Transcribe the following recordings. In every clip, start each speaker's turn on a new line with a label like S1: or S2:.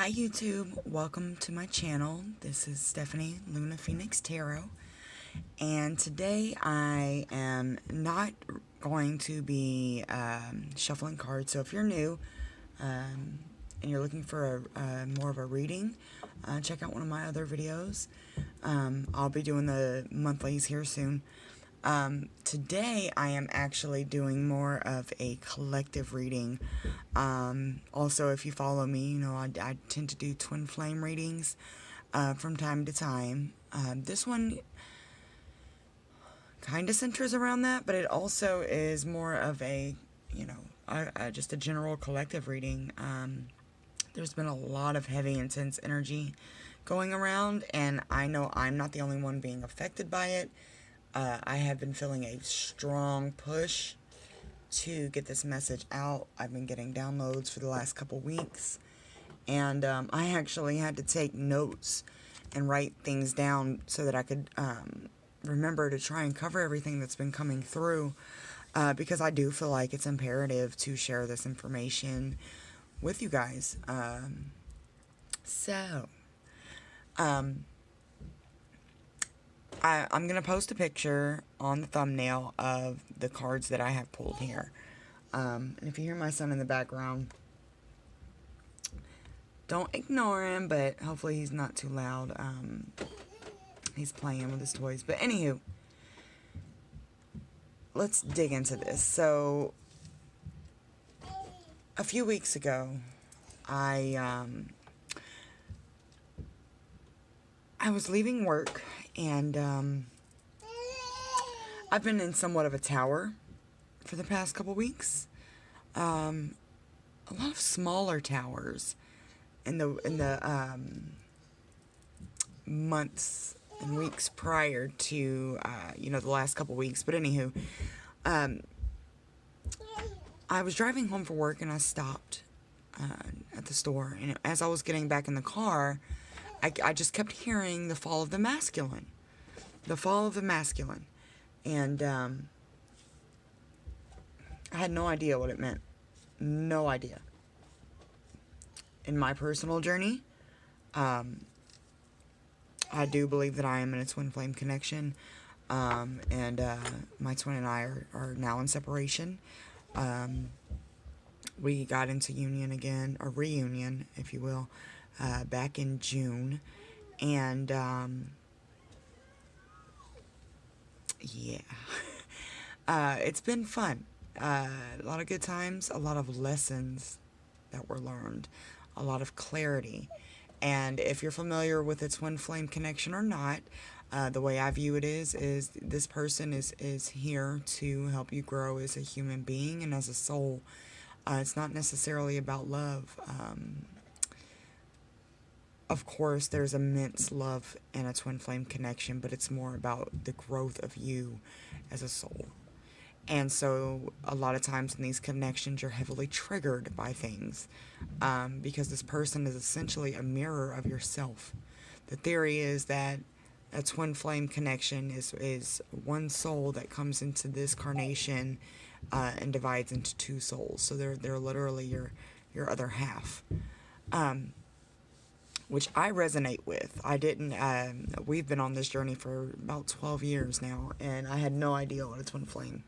S1: Hi YouTube, welcome to my channel. This is Stephanie Luna Phoenix Tarot, and today I am not going to be shuffling cards. So if you're new and you're looking for more of a reading, check out one of my other videos. I'll be doing the monthlies here soon. Today I am actually doing more of a collective reading. Also, if you follow me, you know I tend to do twin flame readings from time to time. This one kind of centers around that, but it also is more of a, just a general collective reading. There's been a lot of heavy, intense energy going around, and I know I'm not the only one being affected by it. I have been feeling a strong push to get this message out. I've been getting downloads for the last couple weeks, and I actually had to take notes and write things down so that I could remember to try and cover everything that's been coming through, because I do feel like it's imperative to share this information with you guys. I'm going to post a picture on the thumbnail of the cards that I have pulled here. And if you hear my son in the background, don't ignore him, but hopefully he's not too loud. He's playing with his toys. But anywho, let's dig into this. So, a few weeks ago, I was leaving work, and I've been in somewhat of a tower for the past couple weeks. A lot of smaller towers in the months and weeks prior to the last couple weeks. But anywho, I was driving home for work, and I stopped at the store, and as I was getting back in the car, I just kept hearing the fall of the masculine. The fall of the masculine. And I had no idea what it meant. No idea. In my personal journey, I do believe that I am in a twin flame connection. And my twin and I are now in separation. We got into union again, a reunion, if you will, back in June, and yeah, it's been fun. A lot of good times, a lot of lessons that were learned, a lot of clarity. And if you're familiar with a twin flame connection or not, the way I view it is this person is here to help you grow as a human being and as a soul. It's not necessarily about love. Of course, there's immense love in a twin flame connection, but it's more about the growth of you as a soul. And so a lot of times in these connections, you're heavily triggered by things, because this person is essentially a mirror of yourself. The theory is that a twin flame connection is one soul that comes into this carnation and divides into two souls. So they're literally your other half. Which I resonate with. I didn't, we've been on this journey for about 12 years now, and I had no idea what a twin flame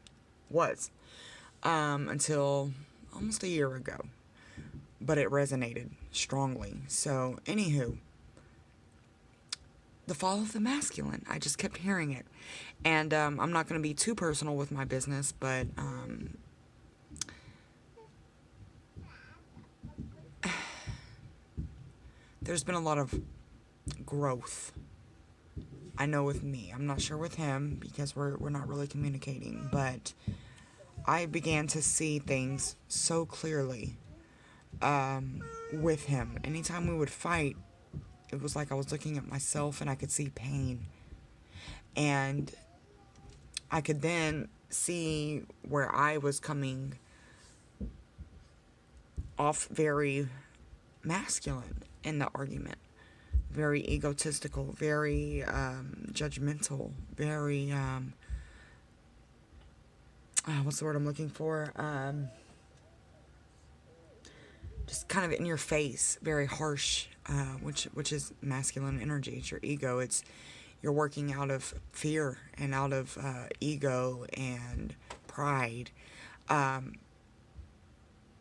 S1: was, until almost a year ago, but it resonated strongly. So, anywho, the fall of the masculine, I just kept hearing it, and, I'm not going to be too personal with my business, but, there's been a lot of growth. I know with me. I'm not sure with him because we're not really communicating, but I began to see things so clearly with him. Anytime we would fight, it was like I was looking at myself and I could see pain. And I could then see where I was coming off very masculine in the argument, very egotistical, very judgmental, very what's the word I'm looking for? just kind of in your face, very harsh, which is masculine energy. It's your ego. You're working out of fear and out of ego and pride.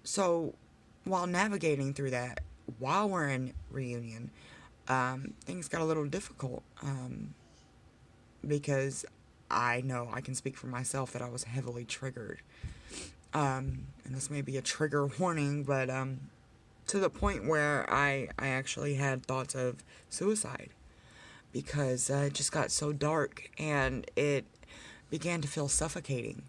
S1: So while navigating through that, while we're in reunion, things got a little difficult, because I know I can speak for myself that I was heavily triggered. And this may be a trigger warning, but to the point where I actually had thoughts of suicide, because it just got so dark and it began to feel suffocating.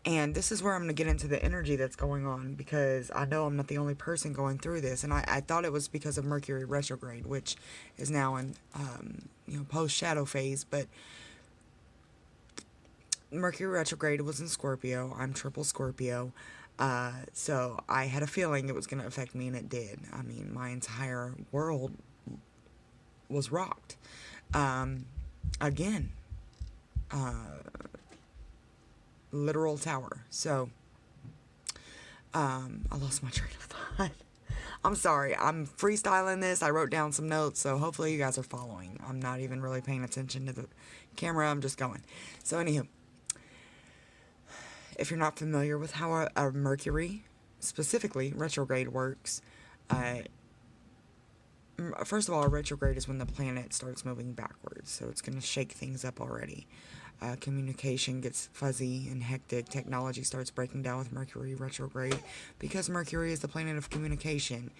S1: And this is where I'm going to get into the energy that's going on, because I know I'm not the only person going through this. And I thought it was because of Mercury retrograde, which is now in post-shadow phase. But Mercury retrograde was in Scorpio. I'm triple Scorpio. So I had a feeling it was going to affect me, and it did. I mean, my entire world was rocked. Again. Literal tower. So, I lost my train of thought. I'm sorry. I'm freestyling this. I wrote down some notes, so hopefully you guys are following. I'm not even really paying attention to the camera. I'm just going. So, anywho, if you're not familiar with how a Mercury, specifically retrograde, works, first of all, a retrograde is when the planet starts moving backwards, so it's going to shake things up already. Communication gets fuzzy and hectic. Technology starts breaking down with Mercury retrograde, because Mercury is the planet of communication.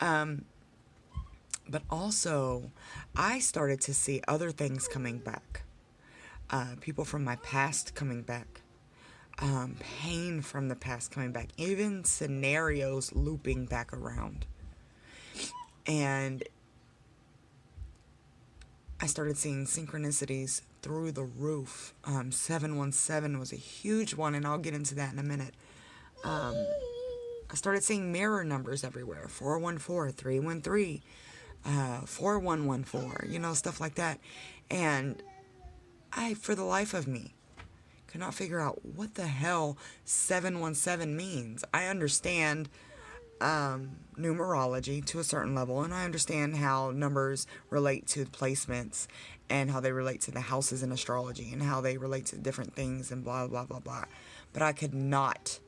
S1: But also, I started to see other things coming back. People from my past coming back. Pain from the past coming back. Even scenarios looping back around. And I started seeing synchronicities through the roof. 717 was a huge one, and I'll get into that in a minute. I started seeing mirror numbers everywhere. 414, 313, 4114, stuff like that. And I, for the life of me, could not figure out what the hell 717 means. I understand numerology to a certain level, and I understand how numbers relate to placements and how they relate to the houses in astrology and how they relate to different things and blah blah blah blah, but I could not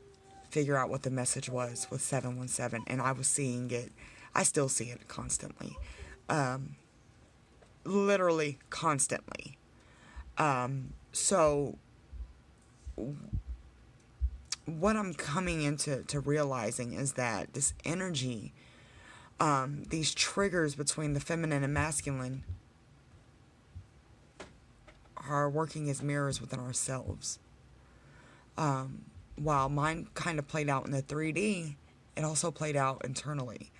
S1: figure out what the message was with 717, and I was seeing it. I still see it constantly, literally constantly. So what I'm coming into realizing is that this energy, these triggers between the feminine and masculine, are working as mirrors within ourselves. While mine kind of played out in the 3D, it also played out internally.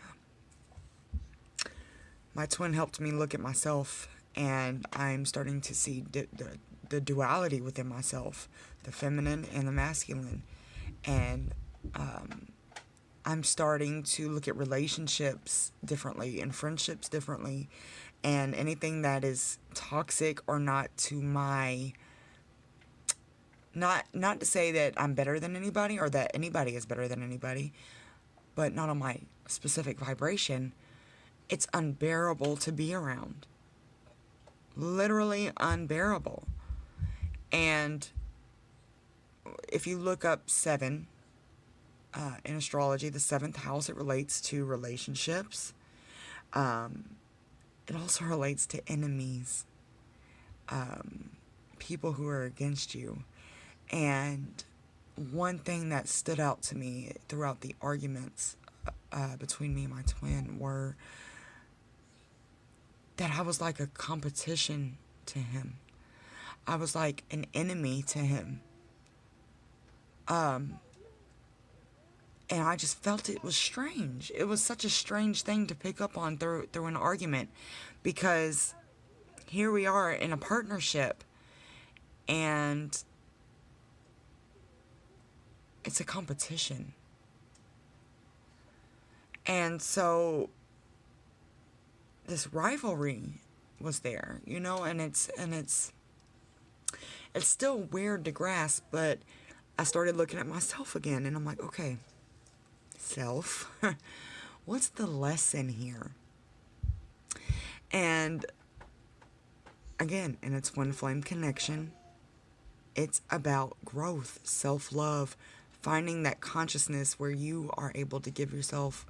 S1: My twin helped me look at myself, and I'm starting to see the duality within myself, the feminine and the masculine. And I'm starting to look at relationships differently and friendships differently, and anything that is toxic or not to my, not to say that I'm better than anybody or that anybody is better than anybody, but not on my specific vibration. It's unbearable to be around. Literally unbearable. And if you look up 7 in astrology, the 7th house, it relates to relationships. It also relates to enemies, people who are against you. And one thing that stood out to me throughout the arguments between me and my twin were that I was like a competition to him. I was like an enemy to him. And I just felt it was strange. It was such a strange thing to pick up on through an argument, because here we are in a partnership, and it's a competition. And so this rivalry was there, and it's still weird to grasp, but I started looking at myself again, and I'm like, okay, self. What's the lesson here? And again, in its twin flame connection, it's about growth, self-love, finding that consciousness where you are able to give yourself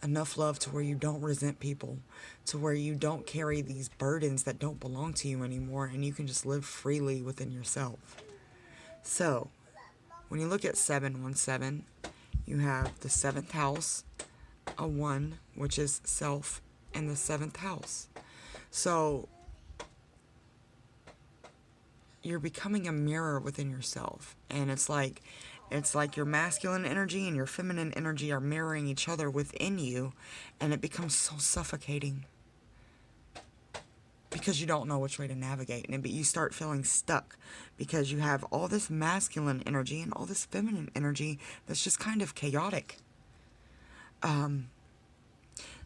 S1: enough love to where you don't resent people, to where you don't carry these burdens that don't belong to you anymore, and you can just live freely within yourself. So, when you look at 717, you have the 7th house, a 1, which is self, and the 7th house. So, you're becoming a mirror within yourself, and it's like your masculine energy and your feminine energy are mirroring each other within you, and it becomes so suffocating because you don't know which way to navigate, and you start feeling stuck because you have all this masculine energy and all this feminine energy that's just kind of chaotic.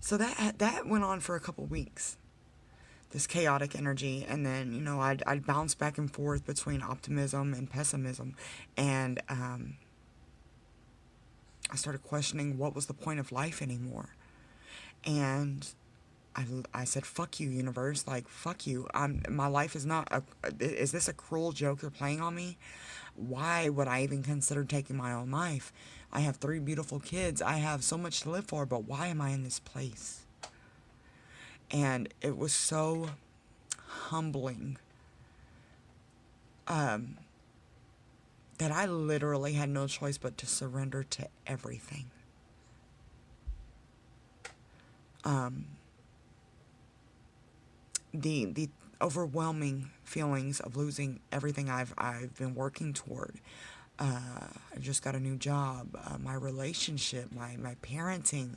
S1: So that went on for a couple weeks, this chaotic energy, and then, you know, I'd bounce back and forth between optimism and pessimism, and I started questioning what was the point of life anymore. And I said, fuck you, universe, like, fuck you. My life is not is this a cruel joke you're playing on me? Why would I even consider taking my own life? I have 3 beautiful kids. I have so much to live for, but why am I in this place? And it was so humbling that I literally had no choice but to surrender to everything. The overwhelming feelings of losing everything I've been working toward. I just got a new job, my relationship, my parenting,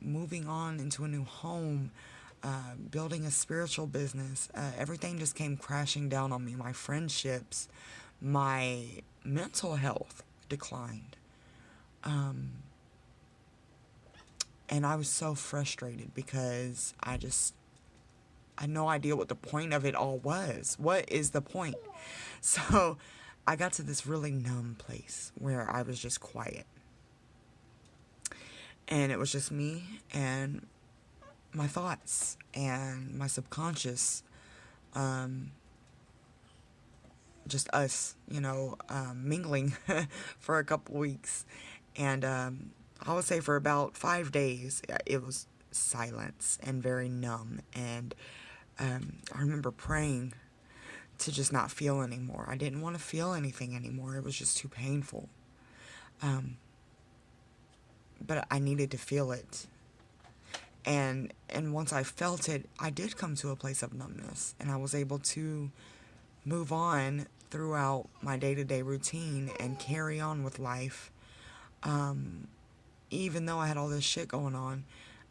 S1: moving on into a new home, building a spiritual business. Everything just came crashing down on me. My friendships, my mental health declined. And I was so frustrated because I had no idea what the point of it all was. What is the point? So I got to this really numb place where I was just quiet. And it was just me and my thoughts and my subconscious. Just us, you know, mingling for a couple weeks. And I would say for about 5 days, it was silence and very numb. And I remember praying to just not feel anymore. I didn't want to feel anything anymore. It was just too painful. But I needed to feel it. And once I felt it, I did come to a place of numbness. And I was able to move on throughout my day-to-day routine and carry on with life. Even though I had all this shit going on,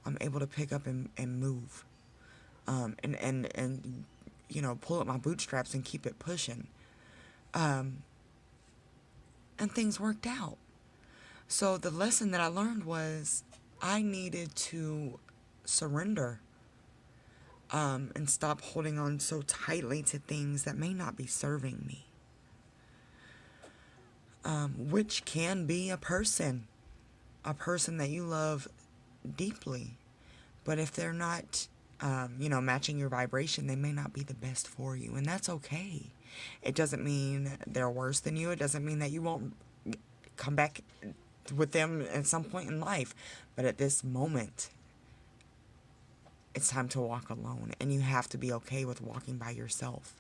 S1: I'm able to pick up and move. And you know, pull up my bootstraps and keep it pushing. And things worked out. So the lesson that I learned was I needed to surrender. And stop holding on so tightly to things that may not be serving me. Which can be a person that you love deeply. But if they're not, matching your vibration, they may not be the best for you. And that's okay. It doesn't mean they're worse than you. It doesn't mean that you won't come back with them at some point in life. But at this moment, it's time to walk alone. And you have to be okay with walking by yourself.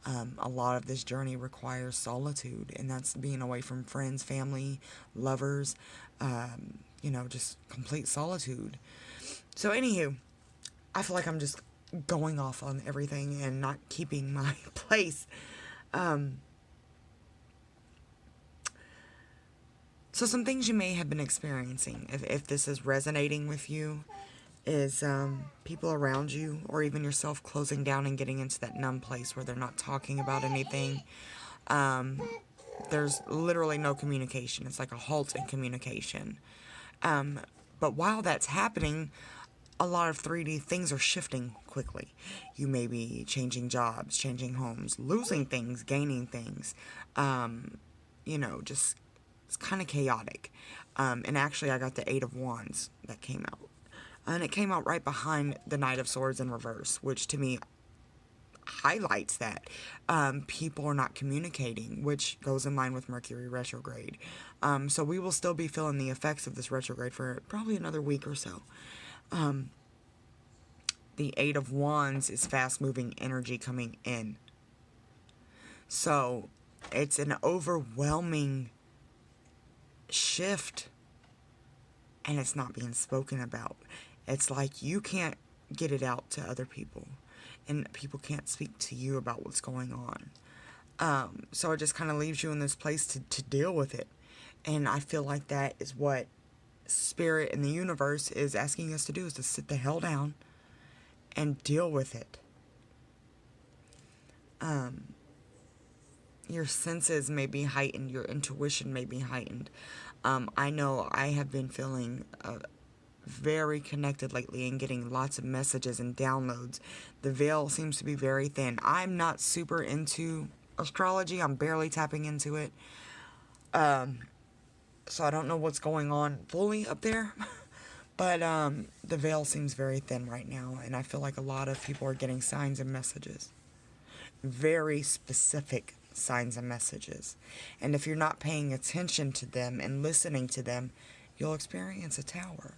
S1: A lot of this journey requires solitude. And that's being away from friends, family, lovers, just complete solitude. So anywho, I feel like I'm just going off on everything and not keeping my place. So some things you may have been experiencing, if this is resonating with you, is people around you or even yourself closing down and getting into that numb place where they're not talking about anything. There's literally no communication. It's like a halt in communication. But while that's happening, a lot of 3D things are shifting quickly. You may be changing jobs, changing homes, losing things, gaining things. Just it's kind of chaotic. And actually, I got the Eight of Wands that came out. And it came out right behind the Knight of Swords in reverse, which to me highlights that people are not communicating, which goes in line with Mercury retrograde. So we will still be feeling the effects of this retrograde for probably another week or so. The Eight of Wands is fast-moving energy coming in. So it's an overwhelming shift, and it's not being spoken about. It's like you can't get it out to other people, and people can't speak to you about what's going on. So it just kind of leaves you in this place to deal with it. And I feel like that is what Spirit and the universe is asking us to do, is to sit the hell down and deal with it. Your senses may be heightened. Your intuition may be heightened. I know I have been feeling very connected lately and getting lots of messages and downloads. The veil seems to be very thin. I'm not super into astrology. I'm barely tapping into it. So I don't know what's going on fully up there. But the veil seems very thin right now. And I feel like a lot of people are getting signs and messages. Very specific signs and messages. And if you're not paying attention to them and listening to them, you'll experience a tower.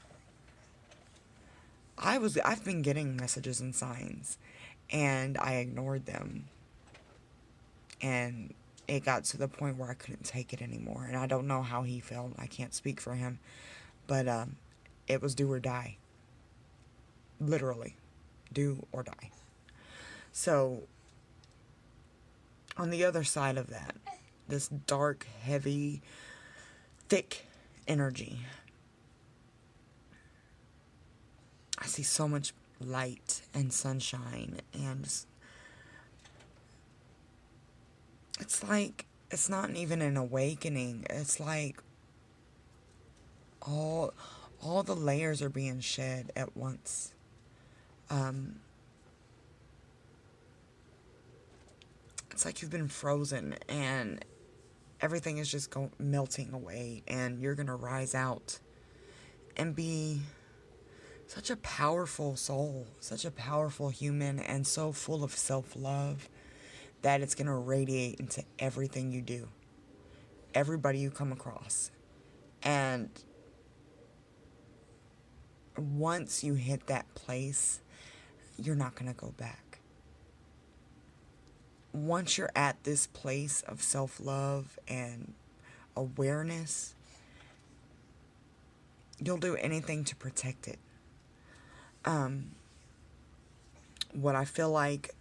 S1: I've been getting messages and signs, and I ignored them. And it got to the point where I couldn't take it anymore. And I don't know how he felt. I can't speak for him. But it was do or die. Literally. Do or die. So, on the other side of that, this dark, heavy, thick energy, I see so much light and sunshine, and it's like, it's not even an awakening. It's like all the layers are being shed at once. It's like you've been frozen and everything is just melting away, and you're going to rise out and be such a powerful soul, such a powerful human, and so full of self-love that it's going to radiate into everything you do, everybody you come across. And once you hit that place, you're not going to go back. Once you're at this place of self-love and awareness, you'll do anything to protect it. What I feel like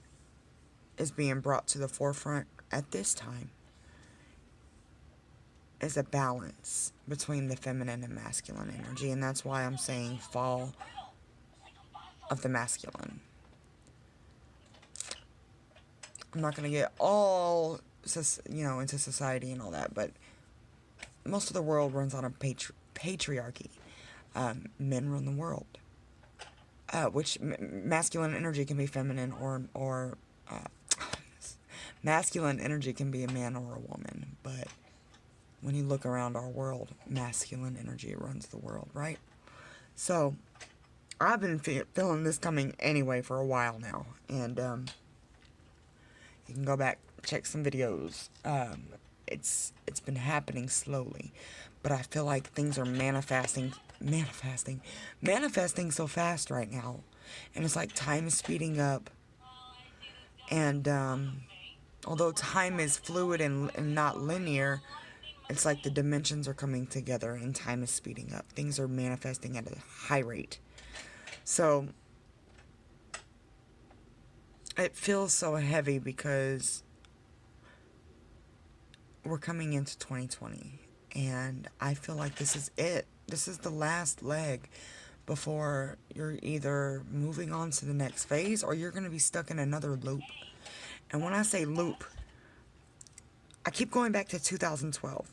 S1: is being brought to the forefront at this time is a balance between the feminine and masculine energy, and that's why I'm saying fall of the masculine. I'm not going to get all, into society and all that, but most of the world runs on a patriarchy. Men run the world. Which masculine energy can be feminine or masculine energy can be a man or a woman. But when you look around our world, masculine energy runs the world, right? So I've been feeling this coming anyway for a while now, and you can go back, check some videos. It's been happening slowly, but I feel like things are manifesting so fast right now, and it's like time is speeding up. And although time is fluid and not linear, it's like the dimensions are coming together and time is speeding up. Things are manifesting at a high rate. So it feels so heavy because we're coming into 2020, and I feel like this is it. This is the last leg before you're either moving on to the next phase or you're going to be stuck in another loop. And when I say loop, I keep going back to 2012,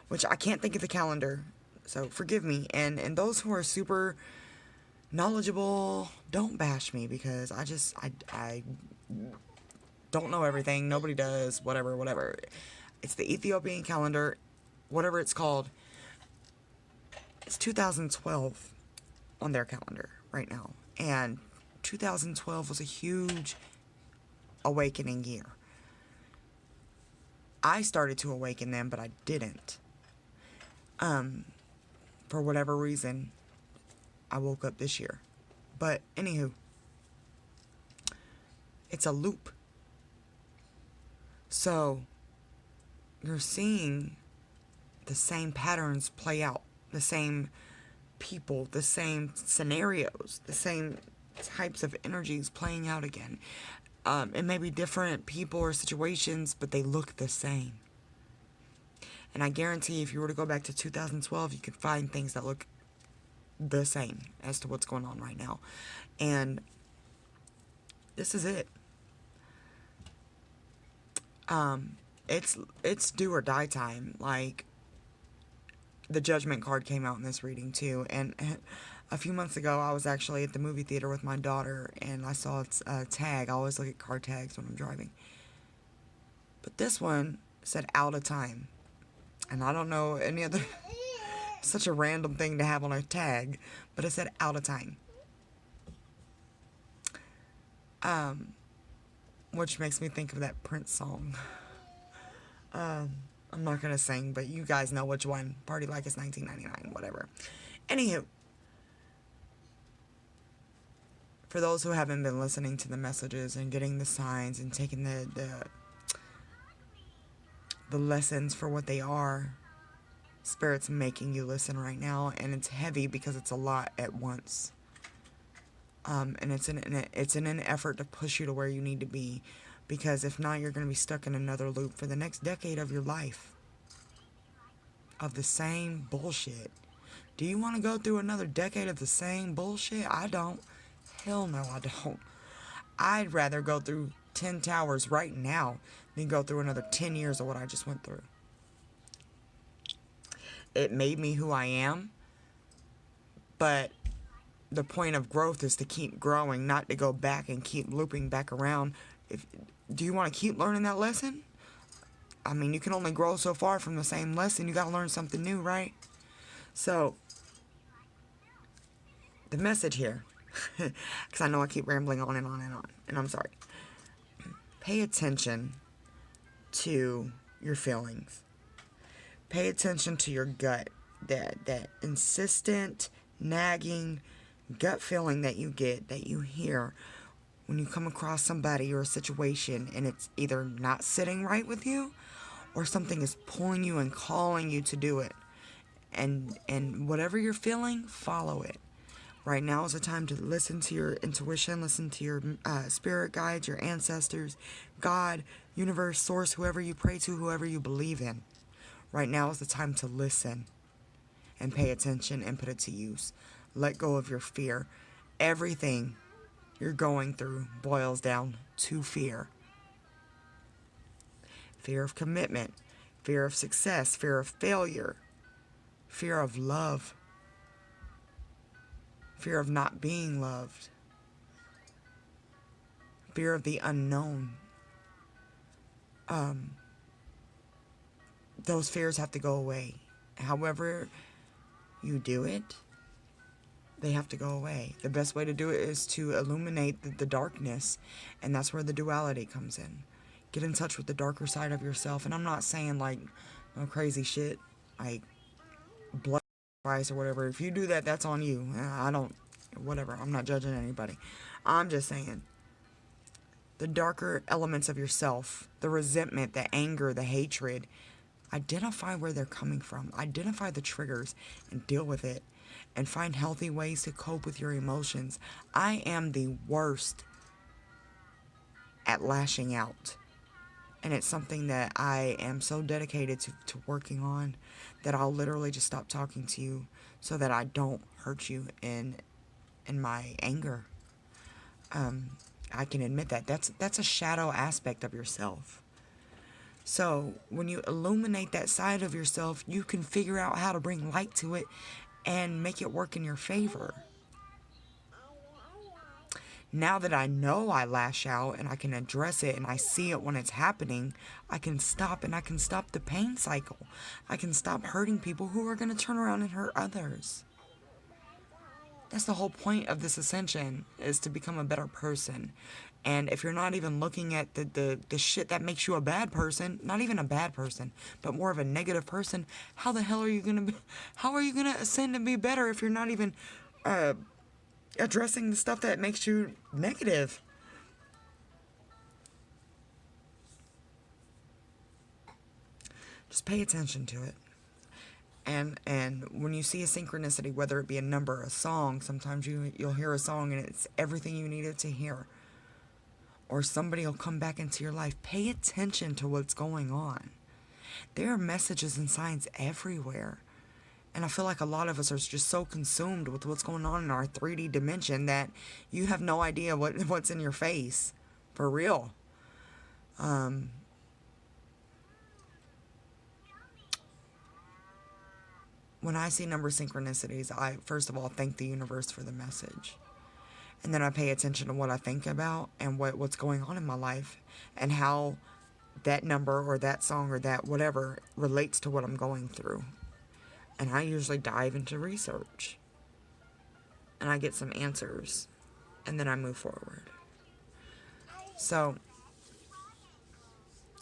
S1: which I can't think of the calendar, so forgive me. And those who are super knowledgeable, don't bash me, because I don't know everything. Nobody does. Whatever. It's the Ethiopian calendar. whatever it's called. It's 2012 on their calendar right now. And 2012 was a huge awakening year. I started to awaken then, but I didn't. For whatever reason, I woke up this year. But anywho, it's a loop. So you're seeing the same patterns play out, the same people, the same scenarios, the same types of energies playing out again. It may be different people or situations, but they look the same. And I guarantee if you were to go back to 2012, you could find things that look the same as to what's going on right now. And this is it. It's do or die time. Like, the Judgment card came out in this reading too. And a few months ago, I was actually at the movie theater with my daughter, and I saw a tag. I always look at card tags when I'm driving. But this one said out of time. And I don't know any other... such a random thing to have on a tag. But it said out of time. Which makes me think of that Prince song. I'm not going to sing, but you guys know which one. Party Like It's 1999, whatever. Anywho. For those who haven't been listening to the messages and getting the signs and taking the lessons for what they are, Spirit's making you listen right now, and it's heavy because it's a lot at once. And it's in an effort to push you to where you need to be, because if not, you're going to be stuck in another loop for the next decade of your life of the same bullshit. Do you want to go through another decade of the same bullshit? I don't. Hell no, I don't. I'd rather go through 10 towers right now than go through another 10 years of what I just went through. It made me who I am, but the point of growth is to keep growing, not to go back and keep looping back around. Do you want to keep learning that lesson? I mean, you can only grow so far from the same lesson. You got to learn something new, right? So, the message here, because I know I keep rambling on and on and on, and I'm sorry. Pay attention to your feelings. Pay attention to your gut, that insistent, nagging gut feeling that you get, that you hear when you come across somebody or a situation and it's either not sitting right with you or something is pulling you and calling you to do it. And whatever you're feeling, follow it. Right now is the time to listen to your intuition, listen to your spirit guides, your ancestors, God, universe, source, whoever you pray to, whoever you believe in. Right now is the time to listen and pay attention and put it to use. Let go of your fear. Everything you're going through boils down to fear. Fear of commitment, fear of success, fear of failure, fear of love, fear of not being loved, fear of the unknown. Those fears have to go away. However you do it, they have to go away. The best way to do it is to illuminate the darkness, and that's where the duality comes in. Get in touch with the darker side of yourself, and I'm not saying like no crazy shit, like blood sacrifice or whatever. If you do that, that's on you. I don't, whatever. I'm not judging anybody. I'm just saying the darker elements of yourself, the resentment, the anger, the hatred. Identify where they're coming from. Identify the triggers and deal with it. And find healthy ways to cope with your emotions. I am the worst at lashing out. And it's something that I am so dedicated to working on that I'll literally just stop talking to you so that I don't hurt you in my anger. I can admit that. That's a shadow aspect of yourself. So when you illuminate that side of yourself, you can figure out how to bring light to it and make it work in your favor. Now that I know I lash out and I can address it and I see it when it's happening, I can stop, and I can stop the pain cycle. I can stop hurting people who are going to turn around and hurt others. That's the whole point of this ascension, is to become a better person. And if you're not even looking at the shit that makes you a bad person, not even a bad person, but more of a negative person, how the hell are you going to how are you going to ascend and be better if you're not even addressing the stuff that makes you negative? Just pay attention to it. And when you see a synchronicity, whether it be a number, a song, sometimes you'll hear a song and it's everything you needed to hear. Or somebody will come back into your life. Pay attention to what's going on. There are messages and signs everywhere. And I feel like a lot of us are just so consumed with what's going on in our 3D dimension that you have no idea what's in your face. For real. When I see number synchronicities, I first of all thank the universe for the message. And then I pay attention to what I think about and what's going on in my life and how that number or that song or that whatever relates to what I'm going through. And I usually dive into research. And I get some answers. And then I move forward. So,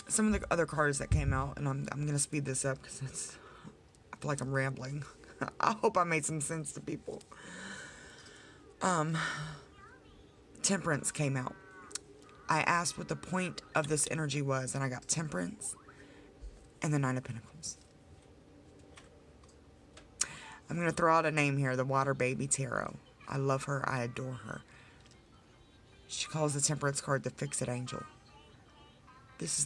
S1: some of the other cards that came out, and I'm going to speed this up because I feel like I'm rambling. I hope I made some sense to people. Temperance came out. I asked what the point of this energy was, and I got Temperance and the Nine of Pentacles. I'm going to throw out a name here, the Water Baby Tarot. I love her. I adore her. She calls the Temperance card the Fix-It Angel. This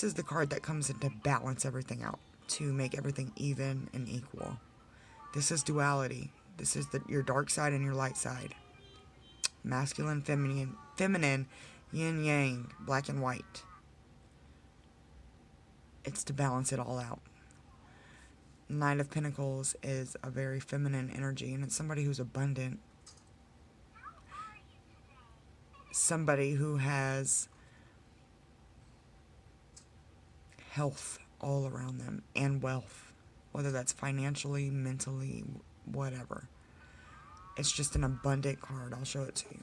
S1: is the card that comes in to balance everything out, to make everything even and equal. This is duality. This is your dark side and your light side. Masculine, feminine, yin yang, black and white. It's to balance it all out. Knight of Pentacles is a very feminine energy, and it's somebody who's abundant. Somebody who has health all around them and wealth, whether that's financially, mentally, whatever. It's just an abundant card. I'll show it to you.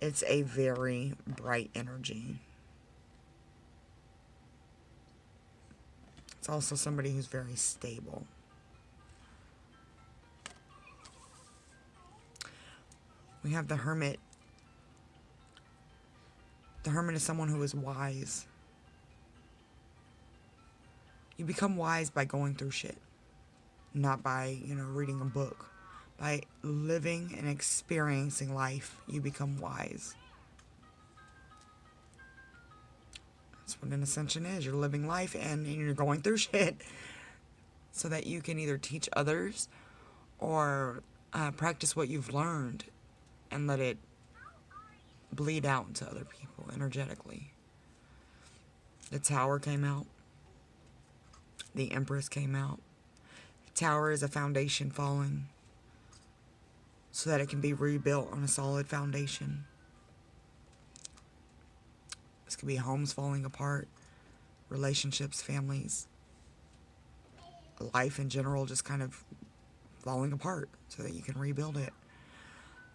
S1: It's a very bright energy. It's also somebody who's very stable. We have the Hermit. The Hermit is someone who is wise. You become wise by going through shit. Not by, reading a book. By living and experiencing life, you become wise. That's what an ascension is. You're living life and you're going through shit so that you can either teach others or practice what you've learned and let it bleed out into other people energetically. The Tower came out. The Empress came out. The Tower is a foundation falling so that it can be rebuilt on a solid foundation. This could be homes falling apart, relationships, families, life in general just kind of falling apart so that you can rebuild it.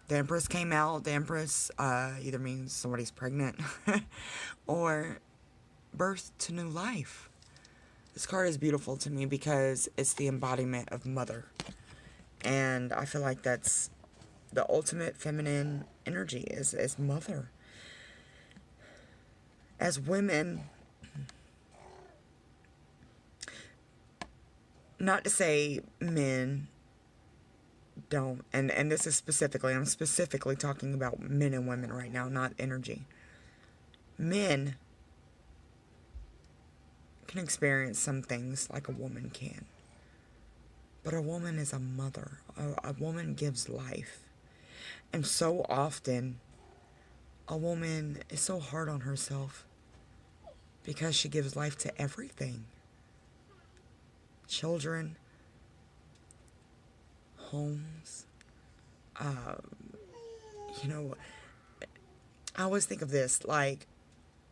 S1: The Empress came out. The Empress either means somebody's pregnant or birth to new life. This card is beautiful to me because it's the embodiment of mother. And I feel like that's the ultimate feminine energy is mother. As women, not to say men don't, and this is I'm specifically talking about men and women right now, not energy. Men can experience some things like a woman can. But a woman is a mother. A woman gives life. And so often, a woman is so hard on herself because she gives life to everything. Children, homes, you know, I always think of this, like,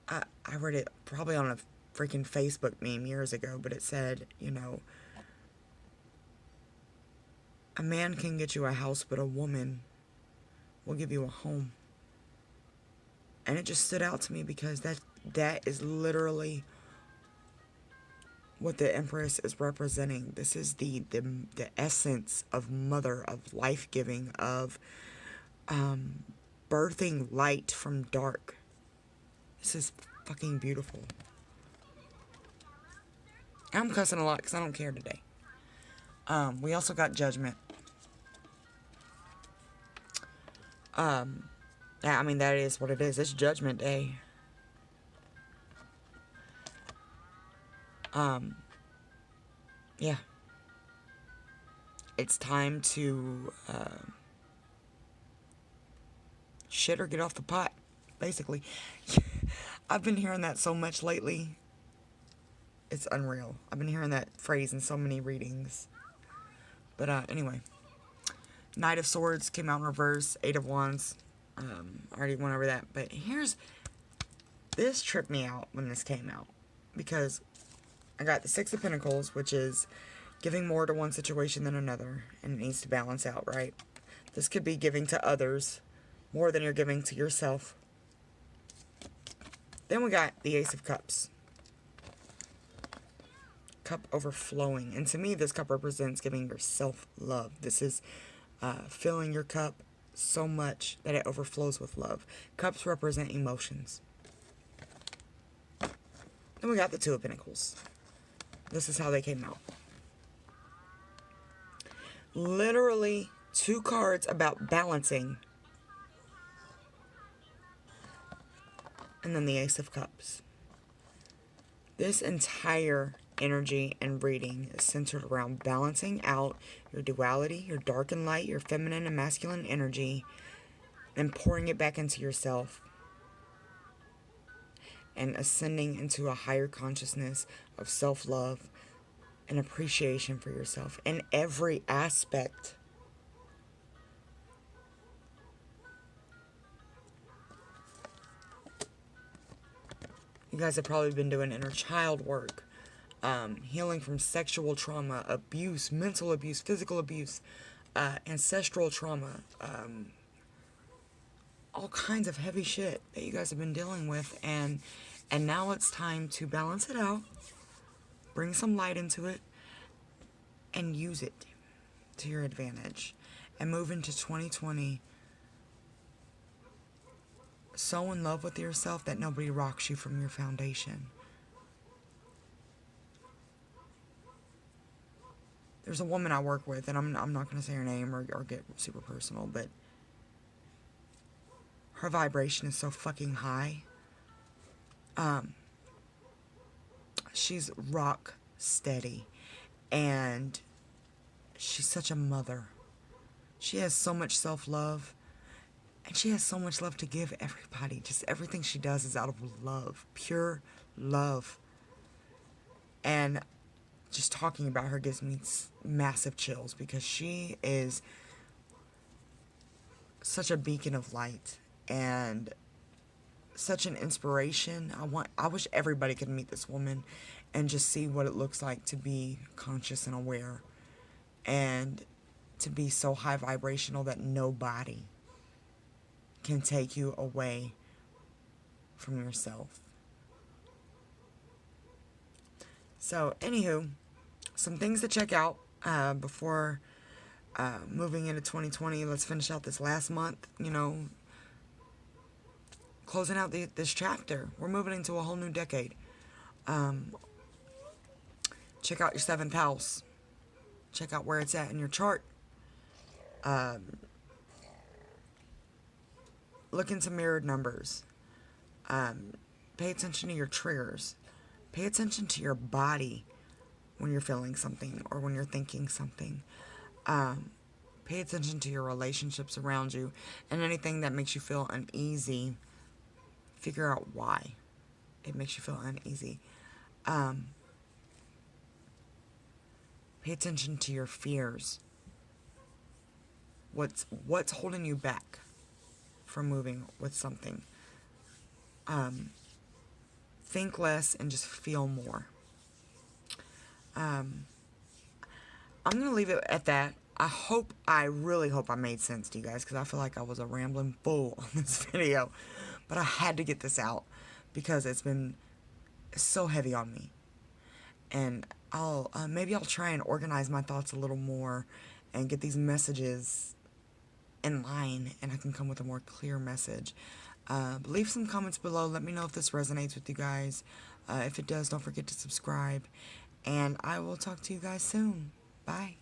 S1: I read it probably on a freaking Facebook meme years ago, but it said, a man can get you a house, but a woman will give you a home. And it just stood out to me because that is literally what the Empress is representing. This is the essence of mother, of life giving, of birthing light from dark. This is fucking beautiful. I'm cussing a lot because I don't care today. We also got Judgment. Yeah, I mean, that is what it is. It's Judgment Day. Yeah. It's time to shit or get off the pot, basically. I've been hearing that so much lately. It's unreal. I've been hearing that phrase in so many readings. But anyway. Knight of Swords came out in reverse. Eight of Wands. I already went over that. But this tripped me out when this came out. Because I got the Six of Pentacles, which is giving more to one situation than another. And it needs to balance out, right? This could be giving to others more than you're giving to yourself. Then we got the Ace of Cups. Cup overflowing. And to me, this cup represents giving yourself love. This is filling your cup so much that it overflows with love. Cups represent emotions. Then we got the Two of Pentacles. This is how they came out. Literally 2 cards about balancing. And then the Ace of Cups. This entire energy and reading is centered around balancing out your duality, your dark and light, your feminine and masculine energy, and pouring it back into yourself. And ascending into a higher consciousness of self-love and appreciation for yourself in every aspect. You guys have probably been doing inner child work, healing from sexual trauma, abuse, mental abuse, physical abuse, ancestral trauma, all kinds of heavy shit that you guys have been dealing with, and now it's time to balance it out, bring some light into it, and use it to your advantage, and move into 2020 so in love with yourself that nobody rocks you from your foundation. There's a woman I work with, and I'm not going to say her name or get super personal, but her vibration is so fucking high. She's rock steady, and she's such a mother. She has so much self-love, and she has so much love to give everybody. Just everything she does is out of love, pure love. And just talking about her gives me massive chills, because she is such a beacon of light and such an inspiration. I wish everybody could meet this woman and just see what it looks like to be conscious and aware, and to be so high vibrational that nobody can take you away from yourself. So, anywho, some things to check out before moving into 2020. Let's finish out this last month, closing out this chapter. We're moving into a whole new decade. Check out your 7th house. Check out where it's at in your chart. Look into mirrored numbers. Pay attention to your triggers. Pay attention to your body when you're feeling something or when you're thinking something. Pay attention to your relationships around you, and anything that makes you feel uneasy, figure out why it makes you feel uneasy. Pay attention to your fears. What's holding you back from moving with something. Think less and just feel more. I'm going to leave it at that. I really hope I made sense to you guys, because I feel like I was a rambling fool on this video. But I had to get this out because it's been so heavy on me. And maybe I'll try and organize my thoughts a little more and get these messages in line, and I can come with a more clear message. Leave some comments below. Let me know if this resonates with you guys. If it does, don't forget to subscribe. And I will talk to you guys soon. Bye.